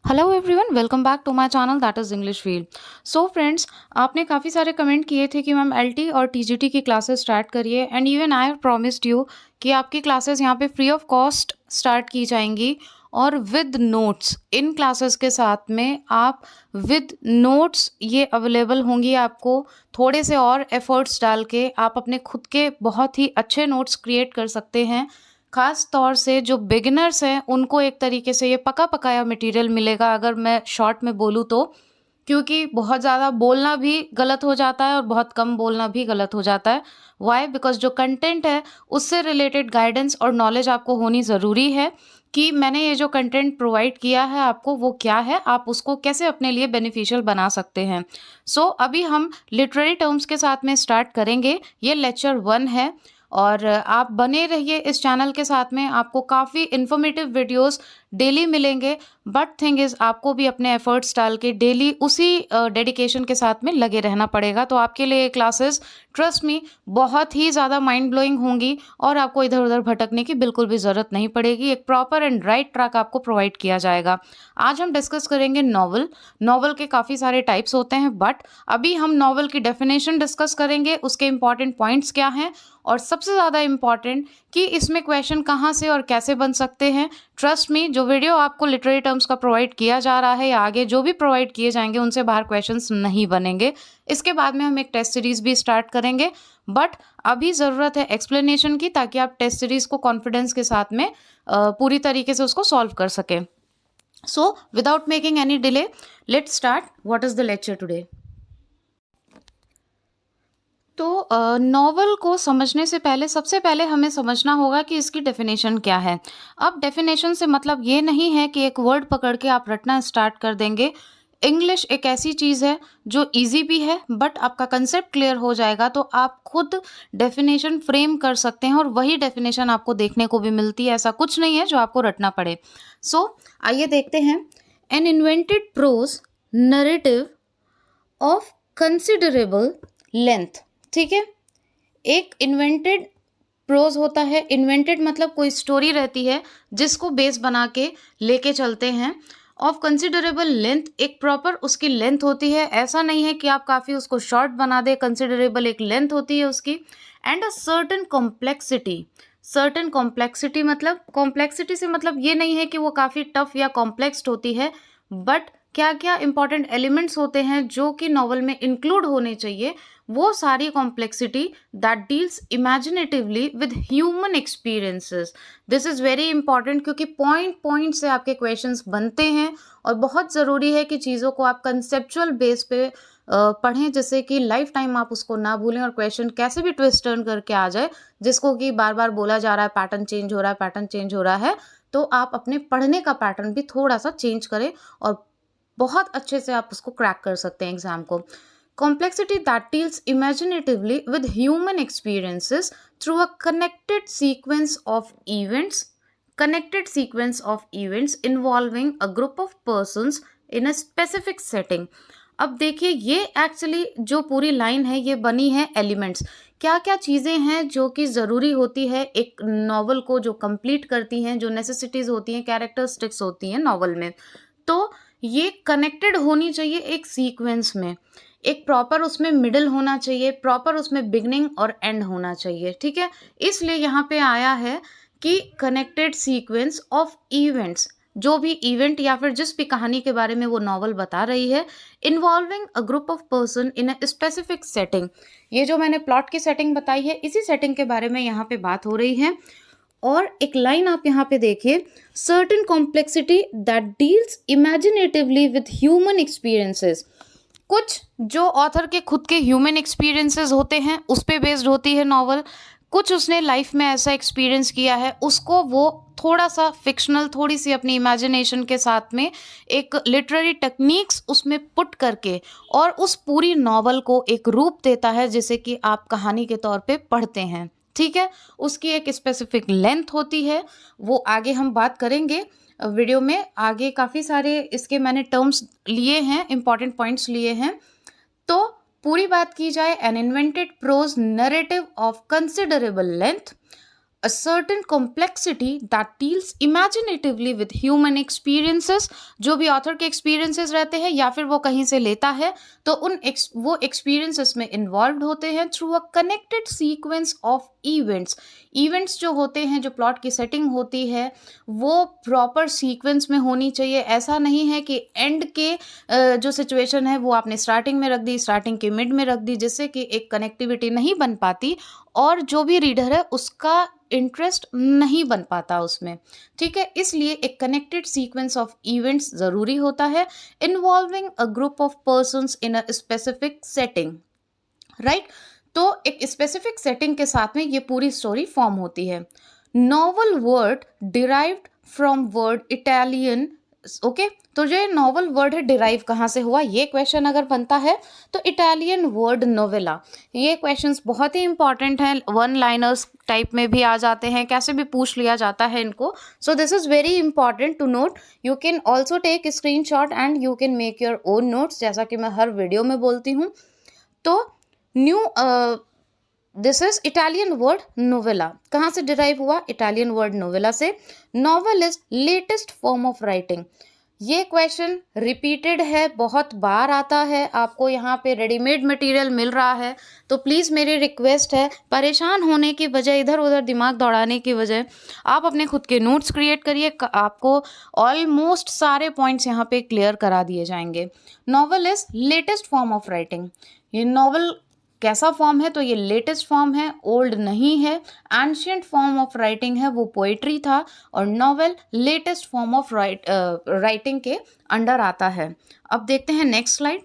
Hello everyone, welcome back to my channel that is English field. So friends, आपने काफ़ी सारे comment किए थे कि मैम एलटी और टीजीटी की क्लासेस स्टार्ट करिए and even I have promised you कि आपकी क्लासेस यहाँ पे फ्री ऑफ कॉस्ट स्टार्ट की जाएंगी और विद नोट्स। इन क्लासेस के साथ में आप विद नोट्स ये अवेलेबल होंगी आपको। थोड़े से और एफर्ट्स डाल के आप अपने खुद के बहुत ही अच्छे नोट्स क्रिएट कर सकते हैं। ख़ास तौर से जो बिगिनर्स हैं उनको एक तरीके से ये पका पकाया मटेरियल मिलेगा, अगर मैं शॉर्ट में बोलूँ तो। क्योंकि बहुत ज़्यादा बोलना भी गलत हो जाता है और बहुत कम बोलना भी गलत हो जाता है। व्हाई? बिकॉज़ जो कंटेंट है उससे रिलेटेड गाइडेंस और नॉलेज आपको होनी ज़रूरी है कि मैंने ये जो कंटेंट प्रोवाइड किया है आपको वो क्या है, आप उसको कैसे अपने लिए बेनिफिशियल बना सकते हैं। अभी हम लिटरेरी टर्म्स के साथ में स्टार्ट करेंगे। ये लेक्चर 1 है और आप बने रहिए इस चैनल के साथ में। आपको काफ़ी इन्फॉर्मेटिव वीडियोस डेली मिलेंगे, बट थिंग इज़ आपको भी अपने एफर्ट्स डाल के डेली उसी डेडिकेशन के साथ में लगे रहना पड़ेगा। तो आपके लिए ये क्लासेस, ट्रस्ट मी, बहुत ही ज़्यादा माइंड ब्लोइंग होंगी और आपको इधर-उधर भटकने की बिल्कुल भी ज़रूरत नहीं पड़ेगी। एक प्रॉपर एंड राइट ट्रैक आपको प्रोवाइड किया जाएगा। आज हम डिस्कस करेंगे नॉवल। नॉवल के काफ़ी सारे टाइप्स होते हैं, बट अभी हम नॉवल की डेफिनेशन डिस्कस करेंगे, उसके इंपॉर्टेंट पॉइंट्स क्या हैं और सबसे ज़्यादा इम्पॉर्टेंट कि इसमें क्वेश्चन कहाँ से और कैसे बन सकते हैं। ट्रस्ट मी, जो वीडियो आपको लिटरेरी टर्म्स का प्रोवाइड किया जा रहा है या आगे जो भी प्रोवाइड किए जाएंगे उनसे बाहर क्वेश्चंस नहीं बनेंगे। इसके बाद में हम एक टेस्ट सीरीज भी स्टार्ट करेंगे, बट अभी ज़रूरत है एक्सप्लेनेशन की, ताकि आप टेस्ट सीरीज को कॉन्फिडेंस के साथ में पूरी तरीके से उसको सॉल्व कर सकें। Without making any delay, let's start. What is the lecture today? Novel को समझने से पहले सबसे पहले हमें समझना होगा कि इसकी डेफिनेशन क्या है। अब डेफिनेशन से मतलब ये नहीं है कि एक वर्ड पकड़ के आप रटना स्टार्ट कर देंगे। इंग्लिश एक ऐसी चीज़ है जो इजी भी है, बट आपका कंसेप्ट क्लियर हो जाएगा तो आप खुद डेफिनेशन फ्रेम कर सकते हैं और वही डेफिनेशन आपको देखने को भी मिलती है। ऐसा कुछ नहीं है जो आपको रटना पड़े। आइए देखते हैं। An invented prose narrative of considerable length. ठीक है, एक इन्वेंटेड प्रोज होता है। इन्वेंटेड मतलब कोई स्टोरी रहती है जिसको बेस बना के लेके चलते हैं। ऑफ कंसिडरेबल लेंथ, एक प्रॉपर उसकी लेंथ होती है। ऐसा नहीं है कि आप काफ़ी उसको शॉर्ट बना दे। कंसिडरेबल एक लेंथ होती है उसकी। And a certain complexity. Certain complexity मतलब, कॉम्प्लेक्सिटी से मतलब ये नहीं है कि वो काफ़ी टफ या कॉम्प्लेक्स होती है, बट क्या क्या इंपॉर्टेंट एलिमेंट्स होते हैं जो कि नॉवल में इंक्लूड होने चाहिए, वो सारी complexity that deals imaginatively with human experiences. This is very important, क्योंकि पॉइंट पॉइंट से आपके क्वेश्चंस बनते हैं और बहुत ज़रूरी है कि चीज़ों को आप कंसेप्चुअल बेस पे पढ़ें, जिससे कि लाइफ टाइम आप उसको ना भूलें और क्वेश्चन कैसे भी ट्विस्ट टर्न करके आ जाए, जिसको कि बार बार बोला जा रहा है पैटर्न चेंज हो रहा है, पैटर्न चेंज हो रहा है, तो आप अपने पढ़ने का पैटर्न भी थोड़ा सा चेंज करें और बहुत अच्छे से आप उसको क्रैक कर सकते हैं एग्जाम को। Complexity that deals imaginatively with human experiences through a connected sequence of events involving a group of persons in a specific setting. अब देखिए, ये एक्चुअली जो पूरी लाइन है ये बनी है एलिमेंट्स। क्या क्या चीज़ें हैं जो कि ज़रूरी होती है एक नॉवल को, जो कंप्लीट करती हैं, जो नेसेसिटीज़ होती हैं, कैरेक्टरिस्टिक्स होती हैं नॉवल में। तो ये कनेक्टेड होनी चाहिए एक सीक्वेंस में, एक प्रॉपर उसमें मिडल होना चाहिए, प्रॉपर उसमें बिगनिंग और एंड होना चाहिए। ठीक है, इसलिए यहाँ पे आया है कि कनेक्टेड सीक्वेंस ऑफ इवेंट्स। जो भी इवेंट या फिर जिस भी कहानी के बारे में वो नॉवल बता रही है, involving a group of person in a specific setting. ये जो मैंने प्लॉट की सेटिंग बताई है, इसी सेटिंग के बारे में यहाँ पे बात हो रही है। और एक लाइन आप यहाँ पे देखिए, certain complexity that deals imaginatively with human experiences. कुछ जो ऑथर के खुद के ह्यूमन एक्सपीरियंसेस होते हैं उस पे बेस्ड होती है नॉवल। कुछ उसने लाइफ में ऐसा एक्सपीरियंस किया है, उसको वो थोड़ा सा फिक्शनल, थोड़ी सी अपनी इमेजिनेशन के साथ में एक लिटरेरी टेक्निक्स उसमें पुट करके और उस पूरी नॉवल को एक रूप देता है, जिसे कि आप कहानी के तौर पे पढ़ते हैं। ठीक है, उसकी एक स्पेसिफिक लेंथ होती है, वो आगे हम बात करेंगे वीडियो में। आगे काफ़ी सारे इसके मैंने टर्म्स लिए हैं, इंपॉर्टेंट पॉइंट्स लिए हैं। तो पूरी बात की जाए, an invented prose narrative of considerable length, a certain complexity that deals imaginatively with human experiences। जो भी ऑथर के एक्सपीरियंसेस रहते हैं या फिर वो कहीं से लेता है तो वो एक्सपीरियंसेस में इन्वॉल्व होते हैं through a connected sequence of events. Events जो होते हैं, जो प्लॉट की सेटिंग होती है, वो प्रॉपर सीक्वेंस में होनी चाहिए। ऐसा नहीं है कि एंड के जो सिचुएशन है वो आपने स्टार्टिंग में रख दी, स्टार्टिंग के मिड में रख दी, जिससे कि एक कनेक्टिविटी नहीं बन पाती और जो भी रीडर है उसका इंटरेस्ट नहीं बन पाता उसमें। ठीक है, इसलिए एक कनेक्टेड सीक्वेंस ऑफ इवेंट्स ज़रूरी होता है involving a group of persons in a specific setting, right. तो एक स्पेसिफिक सेटिंग के साथ में ये पूरी स्टोरी फॉर्म होती है। Novel word derived from word Italian. Okay, तो जो नॉवल वर्ड है डिराइव कहाँ से हुआ, ये क्वेश्चन अगर बनता है तो इटालियन वर्ड नोवेला। ये क्वेश्चंस बहुत ही इंपॉर्टेंट हैं, वन लाइनर्स टाइप में भी आ जाते हैं, कैसे भी पूछ लिया जाता है इनको। So this is very important to note. You can also take screenshot and you can make your own notes, जैसा कि मैं हर वीडियो में बोलती हूँ। तो new this is Italian word novella. कहाँ से डिराइव हुआ, इटालियन वर्ड नोवेला से। Novel is latest form of writing. ये क्वेश्चन रिपीटेड है, बहुत बार आता है, आपको यहाँ पे रेडीमेड मटेरियल मिल रहा है, तो प्लीज़ मेरी रिक्वेस्ट है, परेशान होने की बजाय, इधर उधर दिमाग दौड़ाने की बजाय आप अपने खुद के नोट्स क्रिएट करिए। आपको ऑलमोस्ट सारे पॉइंट्स यहाँ पे क्लियर करा दिए जाएंगे। Novel is latest form of writing. ये नॉवल कैसा फॉर्म है, तो ये लेटेस्ट फॉर्म है, ओल्ड नहीं है। एंशियंट फॉर्म ऑफ राइटिंग है, वो पोइट्री था, और novel latest form of writing के अंडर आता है। अब देखते हैं next slide.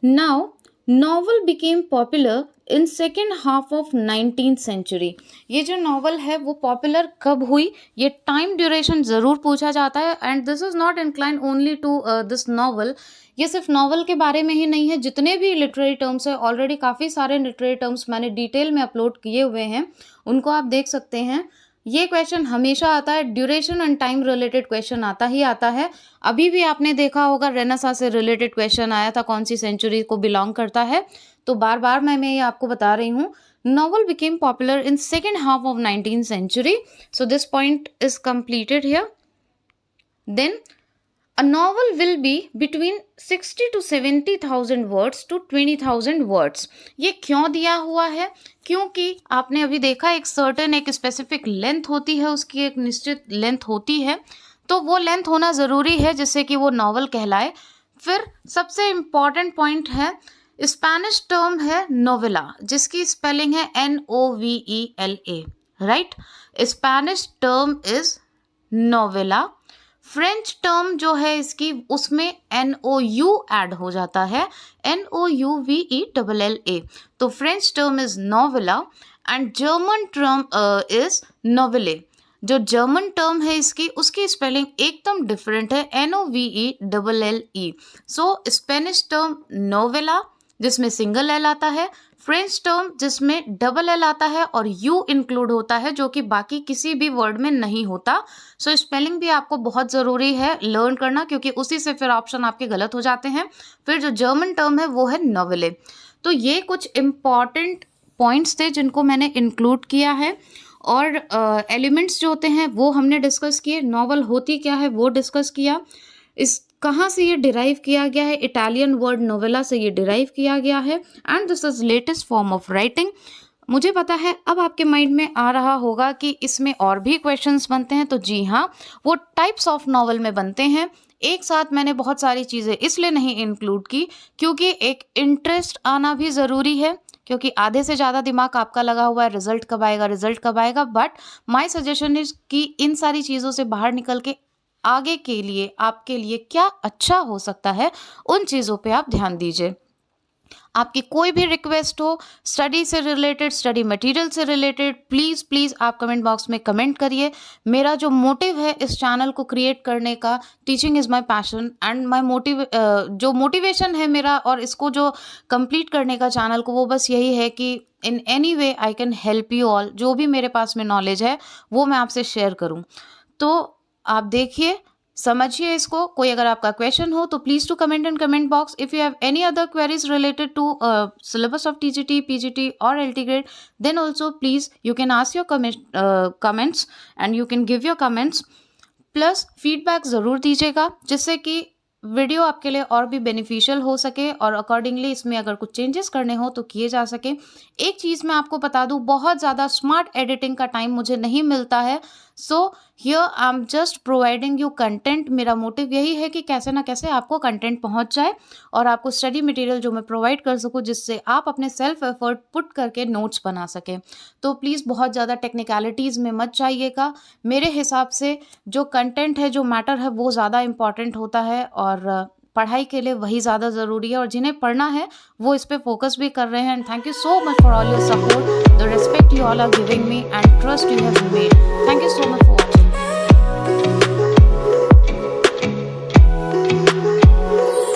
Now novel became popular in second half of 19th century. ये जो नॉवल है वो पॉपुलर कब हुई, ये टाइम ड्यूरेशन ज़रूर पूछा जाता है। And this is not incline only to this novel. ये सिर्फ नॉवल के बारे में ही नहीं है, जितने भी लिटरेरी टर्म्स है, ऑलरेडी काफ़ी सारे लिटरेरी टर्म्स मैंने डिटेल में अपलोड किए हुए हैं, उनको आप देख सकते हैं। ये क्वेश्चन हमेशा आता है, duration and time related question आता ही आता है। अभी भी आपने देखा होगा रेनेसां से रिलेटेड क्वेश्चन आया था, कौन सी सेंचुरी को बिलोंग करता है। तो बार बार मैं ये आपको बता रही हूँ। Novel became popular in second half of 19th century. So this point is completed here. Then a novel will be between 60 to 70,000 words to 20,000 words। ये क्यों दिया हुआ है, क्योंकि आपने अभी देखा एक सर्टेन, एक स्पेसिफिक लेंथ होती है, उसकी एक निश्चित लेंथ होती है, तो वो लेंथ होना ज़रूरी है जिससे कि वो नॉवल कहलाए। फिर सबसे इम्पॉर्टेंट पॉइंट है, स्पेनिश टर्म है नोवेला, जिसकी स्पेलिंग है NOVELA, right. Spanish term is novella. French term जो है इसकी, उसमें NOU ऐड हो जाता है, NOUVELLA। तो French term is novella and German term is novelle. जो जर्मन टर्म है इसकी, उसकी स्पेलिंग एकदम डिफरेंट है, NOVELLE। सो स्पेनिश टर्म नोवेला जिसमें सिंगल एल आता है, फ्रेंच टर्म जिसमें डबल एल आता है और यू इंक्लूड होता है, जो कि बाकी किसी भी वर्ड में नहीं होता। सो स्पेलिंग भी आपको बहुत ज़रूरी है लर्न करना, क्योंकि उसी से फिर ऑप्शन आपके गलत हो जाते हैं। फिर जो जर्मन टर्म है वो है नोवेले। तो ये कुछ इम्पॉर्टेंट पॉइंट्स थे जिनको मैंने इंक्लूड किया है, और एलिमेंट्स जो होते हैं वो हमने डिस्कस किए। नॉवल होती क्या है वो डिस्कस किया। इस कहाँ से ये डिराइव किया गया है, इटालियन वर्ड नोवेला से ये डिराइव किया गया है। And this is latest form of writing. मुझे पता है अब आपके माइंड में आ रहा होगा कि इसमें और भी क्वेश्चंस बनते हैं, तो जी हाँ, वो टाइप्स ऑफ नॉवल में बनते हैं। एक साथ मैंने बहुत सारी चीज़ें इसलिए नहीं इंक्लूड की क्योंकि एक इंटरेस्ट आना भी ज़रूरी है, क्योंकि आधे से ज़्यादा दिमाग आपका लगा हुआ है रिजल्ट कब आएगा, रिजल्ट कब आएगा। बट माय सजेशन इज कि इन सारी चीज़ों से बाहर निकल के आगे के लिए आपके लिए क्या अच्छा हो सकता है, उन चीज़ों पे आप ध्यान दीजिए। आपकी कोई भी रिक्वेस्ट हो स्टडी से रिलेटेड, स्टडी मटेरियल से रिलेटेड, प्लीज़ प्लीज़ आप कमेंट बॉक्स में कमेंट करिए। मेरा जो मोटिव है इस चैनल को क्रिएट करने का, teaching is my passion and my जो मोटिवेशन है मेरा और इसको जो कंप्लीट करने का चैनल को, वो बस यही है कि in any way I can help you all. जो भी मेरे पास में नॉलेज है वो मैं आपसे शेयर करूँ। तो आप देखिए, समझिए इसको। कोई अगर आपका क्वेश्चन हो तो please to comment in comment box. If you have any other queries related to syllabus of TGT, PGT or LT grade, then also please you can ask your comments and you can give your comments. Plus feedback ज़रूर दीजिएगा जिससे कि video आपके लिए और भी beneficial हो सके और अकॉर्डिंगली इसमें अगर कुछ चेंजेस करने हो तो किए जा सके। एक चीज़ मैं आपको बता दूँ, बहुत ज़्यादा स्मार्ट एडिटिंग का टाइम मुझे नहीं मिलता है। So here I am just providing you content. मेरा मोटिव यही है कि कैसे ना कैसे आपको कंटेंट पहुंच जाए और आपको स्टडी मटेरियल जो मैं प्रोवाइड कर सकूं जिससे आप अपने सेल्फ एफर्ट पुट करके नोट्स बना सकें। तो प्लीज़ बहुत ज़्यादा टेक्निकलिटीज़ में मत जाइएगा। मेरे हिसाब से जो कंटेंट है, जो मैटर है, वो ज़्यादा इम्पॉर्टेंट होता है और पढ़ाई के लिए वही ज़्यादा ज़रूरी है और जिन्हें पढ़ना है वो इस पे फोकस भी कर रहे हैं। And thank you so much for all your support, the respect you all are giving me and trust you have made. Thank you so much for